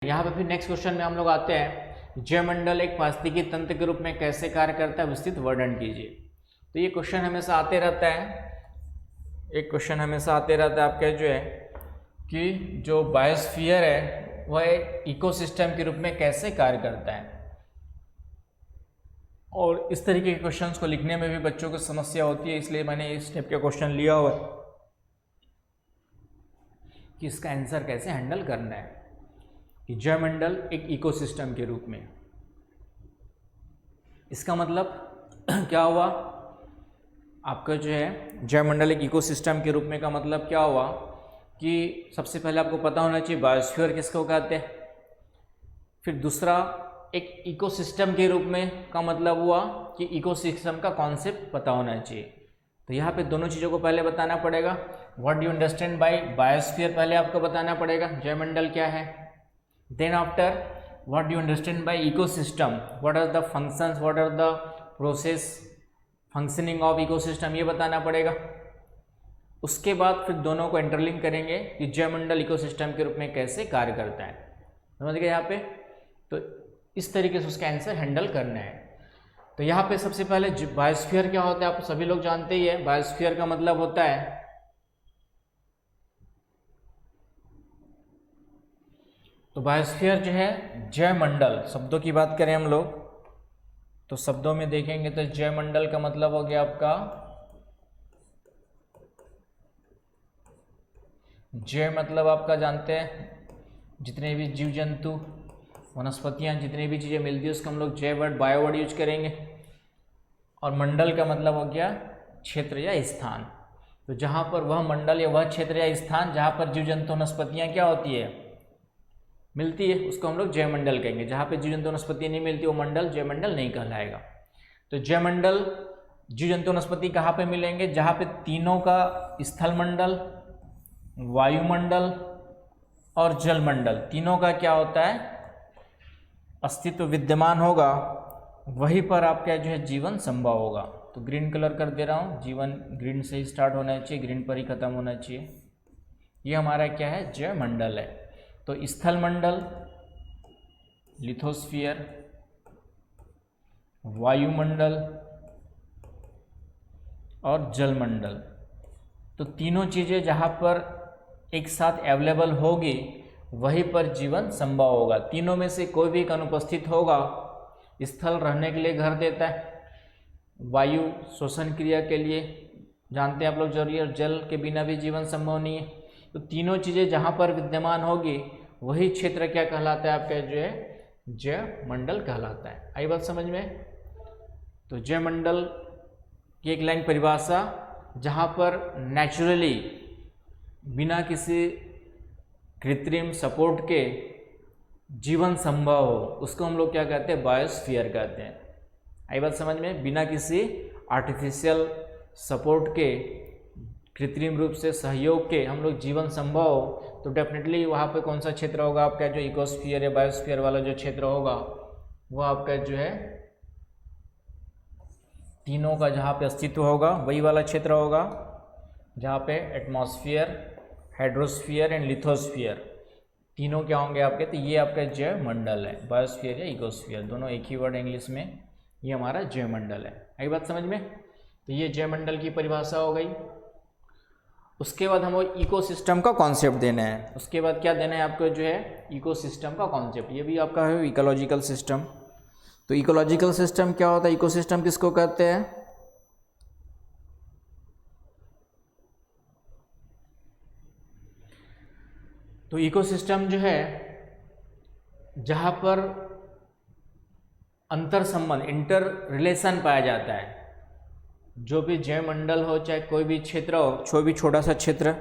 यहाँ पे फिर नेक्स्ट क्वेश्चन में हम लोग आते हैं, जयमंडल एक पारिस्थितिकी तंत्र के रूप में कैसे कार्य करता है, विस्तृत वर्णन कीजिए। तो ये क्वेश्चन हमेशा आते रहता है, एक क्वेश्चन हमेशा आते रहता है आपके जो है कि जो बायोस्फीयर है वह एक इकोसिस्टम के रूप में कैसे कार्य करता है। और इस तरीके के क्वेश्चंस को लिखने में भी बच्चों को समस्या होती है, इसलिए मैंने इस टाइप के क्वेश्चन लिया हुआ है कि इसका आंसर कैसे हैंडल करना है कि जयमंडल एक इकोसिस्टम के रूप में। इसका मतलब क्या हुआ आपका जो है जयमंडल एक इकोसिस्टम के रूप में का मतलब क्या हुआ कि सबसे पहले आपको पता होना चाहिए बायोस्फीयर किसको कहते हैं। फिर दूसरा, एक इकोसिस्टम के रूप में का मतलब हुआ कि इकोसिस्टम का कॉन्सेप्ट पता होना चाहिए। तो यहाँ पे दोनों चीज़ों को पहले बताना पड़ेगा। What do you understand by biosphere पहले आपको बताना पड़ेगा, जयमंडल क्या है। Then after what do you understand by ecosystem, what are the functions, what are the process functioning of ecosystem, ये बताना पड़ेगा। उसके बाद फिर दोनों को इंटरलिंक करेंगे कि जयमंडल इकोसिस्टम के रूप में कैसे कार्य करता है। समझ गए यहाँ पे। तो इस तरीके से उसका आंसर हैंडल करना है। तो यहाँ पे सबसे पहले बायोस्फीयर क्या होता है आप सभी लोग जानते ही है। बायोस्फीयर का मतलब होता है तो बायोस्फीयर जो है जयमंडल, शब्दों की बात करें हम लोग तो शब्दों में देखेंगे तो जयमंडल का मतलब हो गया आपका, जय मतलब आपका जानते हैं जितने भी जीव जंतु वनस्पतियां जितनी भी चीज़ें मिलती है उसको हम लोग जय वर्ड बायो वर्ड यूज करेंगे। और मंडल का मतलब हो गया क्षेत्र या स्थान। तो जहाँ पर वह मंडल या वह क्षेत्र या स्थान जहाँ पर जीव जंतु वनस्पतियाँ क्या होती है मिलती है उसको हम लोग जयमंडल कहेंगे। जहाँ पे जीव जंतु वनस्पति नहीं मिलती वो मंडल जयमंडल नहीं कहलाएगा। तो जयमंडल जीव जंतु वनस्पति कहाँ पे मिलेंगे, जहाँ पे तीनों का स्थल मंडल, वायुमंडल और जलमंडल तीनों का क्या होता है अस्तित्व विद्यमान होगा, वहीं पर आपका जो है जीवन संभव होगा। तो ग्रीन कलर कर दे रहा हूँ, जीवन ग्रीन से ही स्टार्ट होना चाहिए, ग्रीन पर ही खत्म होना चाहिए। ये हमारा क्या है जयमंडल है। तो स्थल मंडल, लिथोस्फीयर, वायुमंडल और जलमंडल, तो तीनों चीज़ें जहाँ पर एक साथ अवेलेबल होगी वहीं पर जीवन संभव होगा। तीनों में से कोई भी एक अनुपस्थित होगा। स्थल रहने के लिए घर देता है, वायु श्वसन क्रिया के लिए जानते हैं आप लोग जरूरी है, और जल के बिना भी जीवन संभव नहीं है। तो तीनों चीज़ें जहाँ पर विद्यमान होगी वही क्षेत्र क्या कहलाता है आपका जो है जयमंडल कहलाता है। आई बात समझ में। तो जयमंडल की एक लाइन परिभाषा, जहाँ पर नेचुरली बिना किसी कृत्रिम सपोर्ट के जीवन संभव हो उसको हम लोग क्या कहते हैं बायोस्फीयर कहते हैं। आई बात समझ में। बिना किसी आर्टिफिशियल सपोर्ट के कृत्रिम रूप से सहयोग के हम लोग जीवन संभव हो तो डेफिनेटली वहाँ पे कौन सा क्षेत्र होगा आपका जो इकोस्फीयर या बायोस्फीयर वाला जो क्षेत्र होगा वो आपका जो है तीनों का जहाँ पे अस्तित्व होगा वही वाला क्षेत्र होगा, जहाँ पे एटमॉस्फेयर, हाइड्रोस्फीयर एंड लिथोस्फीयर तीनों क्या होंगे आपके। तो ये आपका जयमंडल है, बायोस्फीयर या इकोस्फीयर दोनों एक ही वर्ड इंग्लिश में, ये हमारा जयमंडल है। आई बात समझ में। तो ये जयमंडल की परिभाषा हो गई। उसके बाद हमको इकोसिस्टम का कॉन्सेप्ट देना है। उसके बाद क्या देना है आपको जो है इकोसिस्टम का कॉन्सेप्ट, ये भी आपका है इकोलॉजिकल सिस्टम। तो इकोलॉजिकल सिस्टम क्या होता है, इकोसिस्टम किसको कहते हैं। तो इकोसिस्टम जो है जहाँ पर अंतर संबंध इंटर रिलेशन पाया जाता है। जो भी जयमंडल हो चाहे कोई भी क्षेत्र हो, कोई भी छोटा सा क्षेत्र,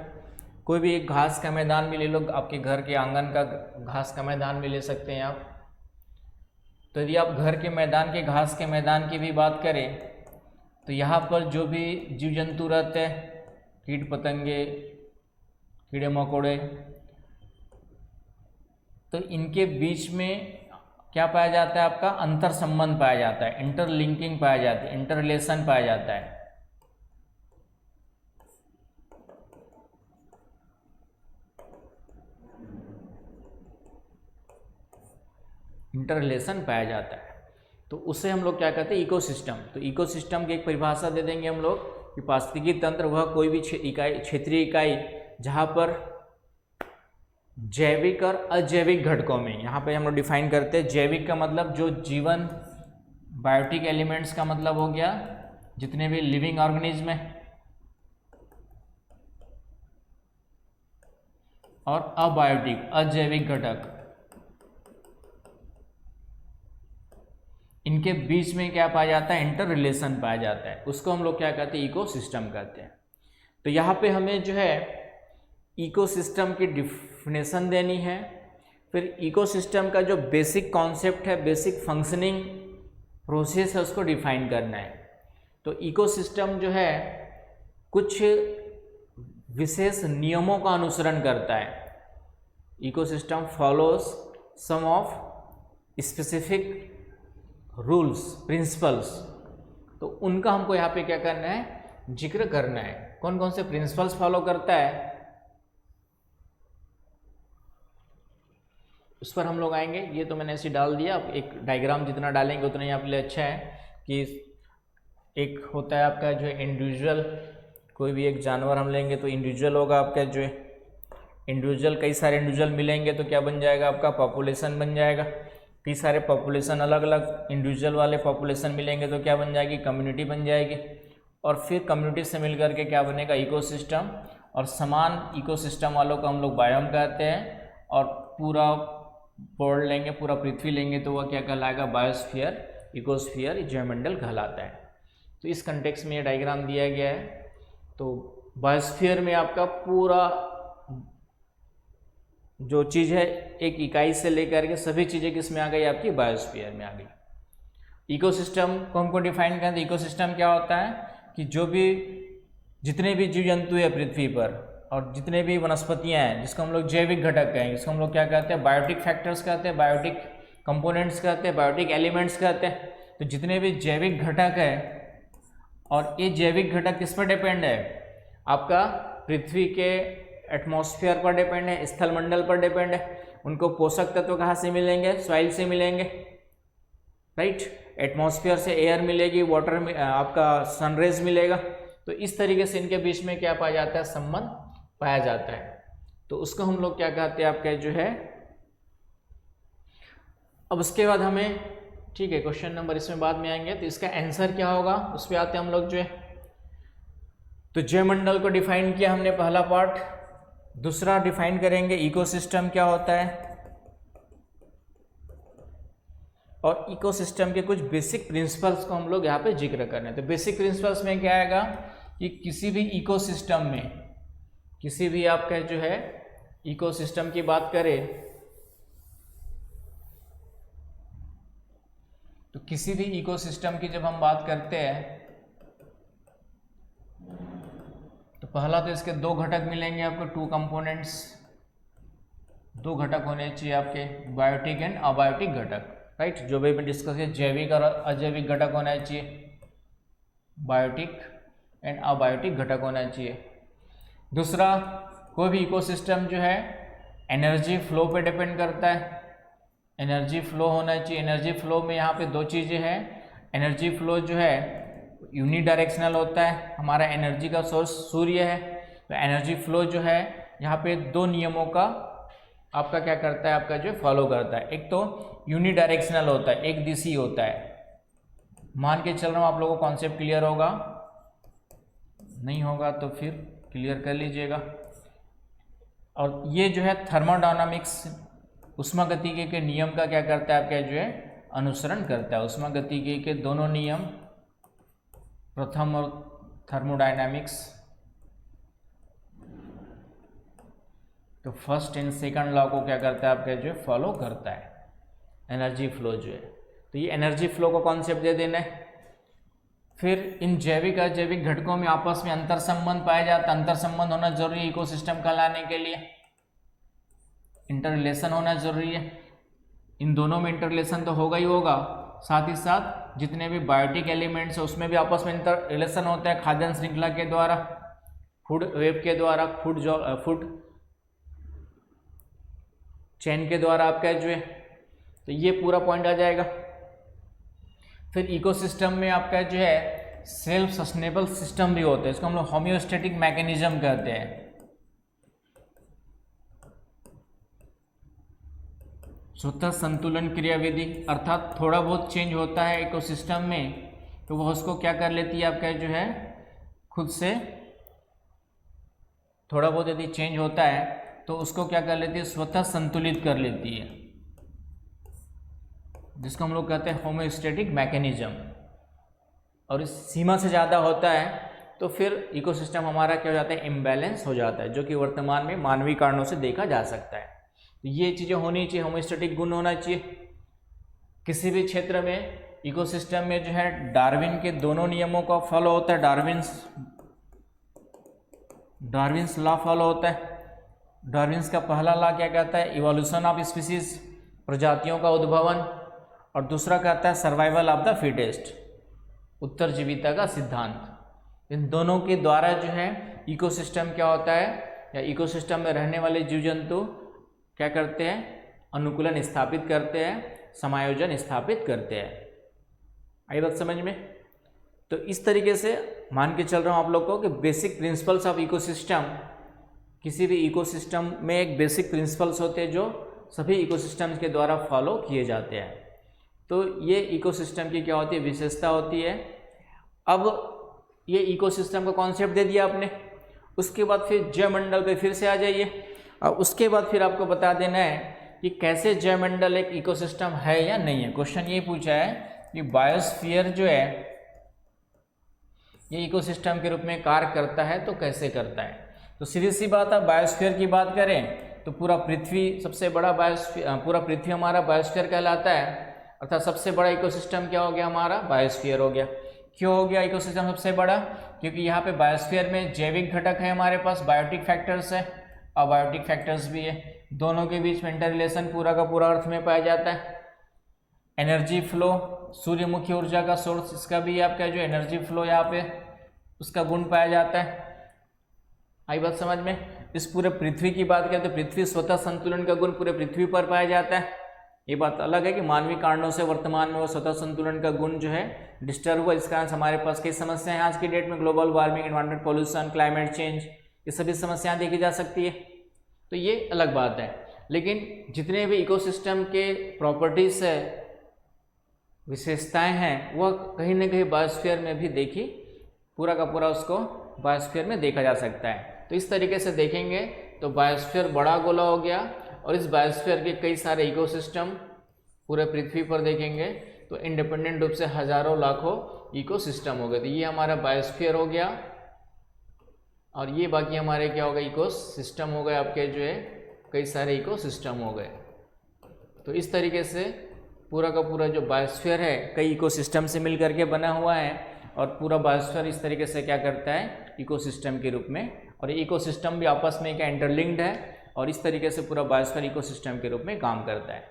कोई भी एक घास का मैदान भी ले लो, आपके घर के आंगन का घास का मैदान भी ले सकते हैं आप। तो यदि आप घर के मैदान के घास के मैदान की भी बात करें तो यहाँ पर जो भी जीव जंतु रहते हैं, कीट पतंगे, कीड़े मकोड़े, तो इनके बीच में क्या पाया जाता है आपका अंतर संबंध पाया जाता है, इंटरलिंकिंग पाया जाता है, इंटर रिलेशन पाया जाता है। इंटर रिलेशन पाया जाता है। तो उससे हम लोग क्या कहते हैं, इकोसिस्टम। तो इकोसिस्टम की एक परिभाषा दे देंगे हम लोग कि पारिस्थितिकी तंत्र वह कोई भी क्षेत्रीय इकाई जहाँ पर जैविक और अजैविक घटकों में, यहाँ पे हम लोग डिफाइन करते हैं जैविक का मतलब जो जीवन, बायोटिक एलिमेंट्स का मतलब हो गया जितने भी लिविंग ऑर्गेनिज्म है, और अबायोटिक अजैविक घटक, इनके बीच में क्या पाया जाता है, इंटर रिलेशन पाया जाता है। उसको हम लोग क्या कहते हैं, इकोसिस्टम कहते हैं। तो यहाँ पे हमें जो है इकोसिस्टम की डिफिनेशन देनी है, फिर इकोसिस्टम का जो बेसिक कॉन्सेप्ट है, बेसिक फंक्शनिंग प्रोसेस है, उसको डिफाइन करना है। तो इकोसिस्टम जो है कुछ विशेष नियमों का अनुसरण करता है। Ecosystem follows some of specific rules, principles. तो उनका हमको यहाँ पे क्या करना है, जिक्र करना है। कौन कौन से प्रिंसिपल्स फॉलो करता है उस पर हम लोग आएंगे। ये तो मैंने ऐसे डाल दिया, एक डायग्राम जितना डालेंगे उतना ही आपके लिए अच्छा है कि एक होता है आपका जो इंडिविजुअल, कोई भी एक जानवर हम लेंगे तो इंडिविजुअल होगा आपका, जो इंडिविजुअल कई सारे इंडिविजुअल मिलेंगे तो क्या बन जाएगा, आपका पॉपुलेशन बन जाएगा। कई सारे पॉपुलेशन अलग अलग इंडिविजुअल वाले पॉपुलेशन मिलेंगे तो क्या बन जाएगी, कम्युनिटी बन जाएगी। और फिर कम्युनिटी से मिल करके क्या बनेगा, इकोसिस्टम। और समान इकोसिस्टम वालों को हम लोग बायोम कहते हैं। और पूरा वर्ल्ड लेंगे, पूरा पृथ्वी लेंगे तो वह क्या कहलाएगा, बायोस्फीयर, इकोस्फीयर, जैवमंडल कहलाता है। तो इस कंटेक्स्ट में ये डायग्राम दिया गया है। तो बायोस्फीयर में आपका पूरा जो चीज़ है, एक इकाई से लेकर के सभी चीज़ें किस में आ गई, आपकी बायोस्फीयर में आ गई। इकोसिस्टम को हमको डिफाइन करते हैं। इकोसिस्टम क्या होता है कि जो भी जितने भी जीव जंतु है पृथ्वी पर और जितने भी वनस्पतियां हैं, जिसको हम लोग जैविक घटक कहेंगे, इसको हम लोग क्या कहते हैं, बायोटिक फैक्टर्स कहते हैं, बायोटिक कंपोनेंट्स कहते हैं, बायोटिक एलिमेंट्स कहते हैं। तो जितने भी जैविक घटक है, और ये जैविक घटक किस पर डिपेंड है, आपका पृथ्वी के एटमॉस्फेयर पर डिपेंड है, स्थलमंडल पर डिपेंड है। उनको पोषक तत्व कहाँ से मिलेंगे, सॉइल से मिलेंगे, राइट। एटमॉस्फेयर से एयर मिलेगी, वाटर में आपका सनरेज मिलेगा। तो इस तरीके से इनके बीच में क्या पाया जाता है, संबंध पाया जाता है। तो उसको हम लोग क्या कहते हैं, आपका जो है। अब उसके बाद हमें, ठीक है, क्वेश्चन नंबर इसमें बाद में आएंगे, तो इसका आंसर क्या होगा उस पर आते हैं हम लोग जो है। तो जैवमंडल को डिफाइन किया हमने, पहला पार्ट। दूसरा डिफाइन करेंगे इकोसिस्टम क्या होता है, और इकोसिस्टम के कुछ बेसिक प्रिंसिपल्स को हम लोग यहाँ पे जिक्र करने। तो बेसिक प्रिंसिपल्स में क्या आएगा कि किसी भी इकोसिस्टम में, किसी भी आपका जो है इकोसिस्टम की बात करें, तो किसी भी इकोसिस्टम की जब हम बात करते हैं तो पहला तो इसके दो घटक मिलेंगे आपको, टू कंपोनेंट्स। दो घटक होने चाहिए आपके, बायोटिक एंड अबायोटिक घटक, राइट। जो भी डिस्कस किया, जैविक और अजैविक घटक होना चाहिए, बायोटिक एंड अबायोटिक घटक होना चाहिए। दूसरा, कोई भी इकोसिस्टम जो है एनर्जी फ्लो पे डिपेंड करता है, एनर्जी फ्लो होना चाहिए। एनर्जी फ्लो में यहाँ पे दो चीज़ें हैं। एनर्जी फ्लो जो है यूनिडायरेक्शनल होता है, हमारा एनर्जी का सोर्स सूर्य है। तो एनर्जी फ्लो जो है यहाँ पे दो नियमों का आपका क्या करता है, आपका जो फॉलो करता है। एक तो यूनिडायरेक्शनल होता है, एक दिशी होता है। मान के चल रहा हूँ, आप लोगों को कॉन्सेप्ट क्लियर होगा, नहीं होगा तो फिर क्लियर कर लीजिएगा। और ये जो है थर्मोडायनामिक्स, ऊष्मागतिकी के नियम का क्या करता है, आपका जो है अनुसरण करता है। ऊष्मागतिकी के दोनों नियम, प्रथम और थर्मोडायनामिक्स, तो फर्स्ट एंड सेकंड लॉ को क्या करता है, आपका जो है फॉलो करता है, एनर्जी फ्लो जो है। तो ये एनर्जी फ्लो को कॉन्सेप्ट दे देना है। फिर इन जैविक अजैविक घटकों में आपस में अंतर संबंध पाया जाता है। अंतर संबंध होना जरूरी है इकोसिस्टम कहलाने के लिए, इंटर रिलेशन होना जरूरी है। इन दोनों में इंटर रिलेशन तो होगा ही होगा, साथ ही साथ जितने भी बायोटिक एलिमेंट्स है उसमें भी आपस में इंटर रिलेशन होता है, खाद्यान्न श्रृंखला के द्वारा, फूड वेब के द्वारा, फूड चेन के द्वारा आपका जो है। तो ये पूरा पॉइंट आ जाएगा। फिर इकोसिस्टम में आपका जो है सेल्फ सस्टेनेबल सिस्टम भी होता है, इसको हम लोग होम्योस्टेटिक मैकेनिज्म कहते हैं। स्वतः संतुलन क्रियाविधि, अर्थात थोड़ा बहुत चेंज होता है इकोसिस्टम में तो वह उसको क्या कर लेती है आपका जो है खुद से, थोड़ा बहुत यदि चेंज होता है तो उसको क्या कर लेती है, स्वतः संतुलित कर लेती है, जिसको हम लोग कहते हैं होम्योस्टेटिक मैकेनिज्म। और इस सीमा से ज़्यादा होता है तो फिर इकोसिस्टम हमारा क्या हो जाता है, इम्बैलेंस हो जाता है, जो कि वर्तमान में मानवीय कारणों से देखा जा सकता है। तो ये चीज़ें होनी चाहिए, होम्योस्टेटिक गुण होना चाहिए किसी भी क्षेत्र में। इकोसिस्टम में जो है डार्विन के दोनों नियमों का फॉलो होता है, डार्विन्स लॉ फॉलो होता है। डार्विन्स का पहला लॉ क्या कहता है, इवोल्यूशन ऑफ स्पीसीज, प्रजातियों का उद्भवन, और दूसरा कहता है सर्वाइवल ऑफ द फिटेस्ट, उत्तरजीविता का सिद्धांत। इन दोनों के द्वारा जो है इकोसिस्टम क्या होता है, या इकोसिस्टम में रहने वाले जीव जंतु क्या करते हैं, अनुकूलन स्थापित करते हैं, समायोजन स्थापित करते हैं। आई बात समझ में? तो इस तरीके से मान के चल रहा हूँ आप लोग को कि बेसिक प्रिंसिपल्स ऑफ इकोसिस्टम, किसी भी इकोसिस्टम में एक बेसिक प्रिंसिपल्स होते हैं जो सभी इकोसिस्टम्स के द्वारा फॉलो किए जाते हैं। तो ये इकोसिस्टम की क्या होती है, विशेषता होती है। अब ये इकोसिस्टम का कॉन्सेप्ट दे दिया आपने, उसके बाद फिर जैवमंडल पे फिर से आ जाइए, और उसके बाद फिर आपको बता देना है कि कैसे जैवमंडल एक इकोसिस्टम है या नहीं है। क्वेश्चन ये पूछा है कि बायोस्फीयर जो है ये इकोसिस्टम के रूप में कार्य करता है तो कैसे करता है। तो सीधी सी बात है, बायोस्फीयर की बात करें तो पूरा पृथ्वी सबसे बड़ा बायोस्फीयर, पूरा पृथ्वी हमारा बायोस्फीयर कहलाता है, अर्थात सबसे बड़ा इकोसिस्टम क्या हो गया हमारा, बायोस्फीयर हो गया। क्यों हो गया इकोसिस्टम सबसे बड़ा, क्योंकि यहाँ पे बायोस्फीयर में जैविक घटक है हमारे पास, बायोटिक फैक्टर्स है, अबायोटिक फैक्टर्स भी है, दोनों के बीच में इंटर रिलेशन पूरा का पूरा अर्थ में पाया जाता है। एनर्जी फ्लो, सूर्यमुखी ऊर्जा का सोर्स, इसका भी आपका जो एनर्जी फ्लो यहाँ पे उसका गुण पाया जाता है। आई बात समझ में? इस पूरे पृथ्वी की बात करें तो पृथ्वी स्वतः संतुलन का गुण पूरे पृथ्वी पर पाया जाता है। ये बात अलग है कि मानवीय कारणों से वर्तमान में वो स्वतः संतुलन का गुण जो है डिस्टर्ब हुआ, इस कारण हमारे पास कई समस्याएं आज की डेट में, global warming, environment pollution, climate change, ये सभी समस्याएं देखी जा सकती है। तो ये अलग बात है, लेकिन जितने भी इकोसिस्टम के प्रॉपर्टीज है, विशेषताएं हैं, वह कहीं ना कहीं बायोस्फीयर में भी देखी, पूरा का पूरा उसको बायोस्फीयर में देखा जा सकता है। तो इस तरीके से देखेंगे तो बायोस्फीयर बड़ा गोला हो गया, और इस बायोस्फीयर के कई सारे इकोसिस्टम पूरे पृथ्वी पर देखेंगे तो इंडिपेंडेंट रूप से हजारों लाखों इकोसिस्टम हो गए। तो ये हमारा बायोस्फीयर हो गया, और ये बाकी हमारे क्या हो गए, इकोसिस्टम हो गए, आपके जो है कई सारे इकोसिस्टम हो गए। तो इस तरीके से पूरा का पूरा जो बायोस्फीयर है कई इकोसिस्टम से मिल करके बना हुआ है, और पूरा बायोस्फीयर इस तरीके से क्या करता है, इकोसिस्टम के रूप में, और ये इकोसिस्टम भी आपस में क्या इंटरलिंक्ड है, और इस तरीके से पूरा बायोस्फीयर इकोसिस्टम के रूप में काम करता है।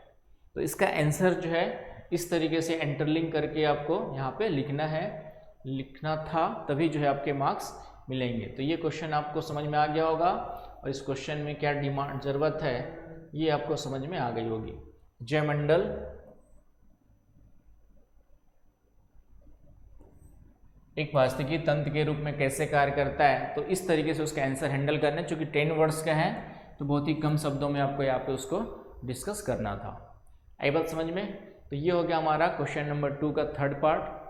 तो इसका आंसर जो है इस तरीके से इंटरलिंक करके आपको यहाँ पे लिखना था, तभी जो है आपके मार्क्स मिलेंगे। तो ये क्वेश्चन आपको समझ में आ गया होगा, और इस क्वेश्चन में क्या डिमांड ज़रूरत है ये आपको समझ में आ गई होगी। जैवमंडल एक पारिस्थितिकी तंत्र के रूप में कैसे कार्य करता है, तो इस तरीके से उसका आंसर हैंडल करना है। चूँकि 10 वर्ड्स का है तो बहुत ही कम शब्दों में आपको यहाँ पे उसको डिस्कस करना था। आई बात समझ में? तो ये हो गया हमारा क्वेश्चन नंबर 2 का थर्ड पार्ट।